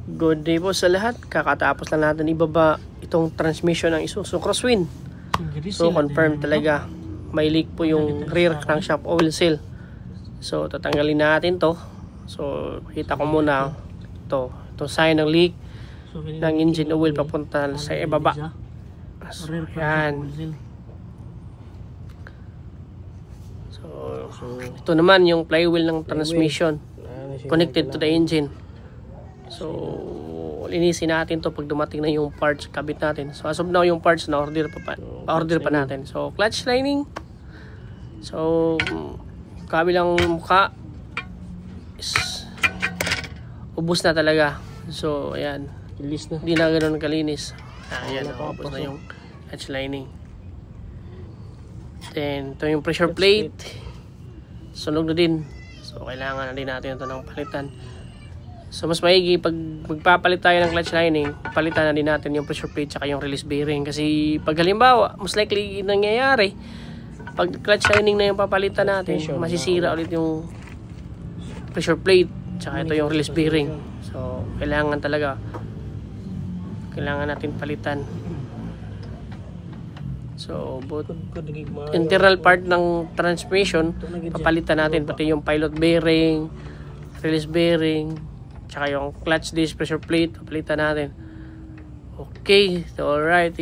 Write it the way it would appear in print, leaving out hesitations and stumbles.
Good day po sa lahat. Kakatapos lang natin ibaba itong transmission ng Isuzu Crosswind. So confirm talaga may leak po yung rear crankshaft oil seal. So tatanggalin natin to. So kita ko muna itong sign ng leak ng engine oil papunta sa ibaba. So yan. So ito naman yung flywheel ng transmission connected to the engine. So, linisin natin to pag dumating na yung parts, kabit natin. So, as of now, yung parts na order pa natin. So, clutch lining. So, kabilang mukha is ubos na talaga. So, ayan. Hindi na ganoon kalinis. Ayan, ubos na yung clutch lining. Then, ito yung pressure plate. Sunog na din. So, kailangan na din natin ito ng palitan. So mas maigi pag magpapalit tayo ng clutch lining, palitan na din natin yung pressure plate tsaka yung release bearing. Kasi pag halimbawa, most likely nangyayari, pag clutch lining na yung papalitan natin, masisira ulit yung pressure plate tsaka ito yung release bearing. So kailangan natin palitan. So both internal part ng transmission, papalitan natin, pati yung pilot bearing, release bearing, tsaka yung clutch disc, pressure plate, papalitan natin. Okay, so alright.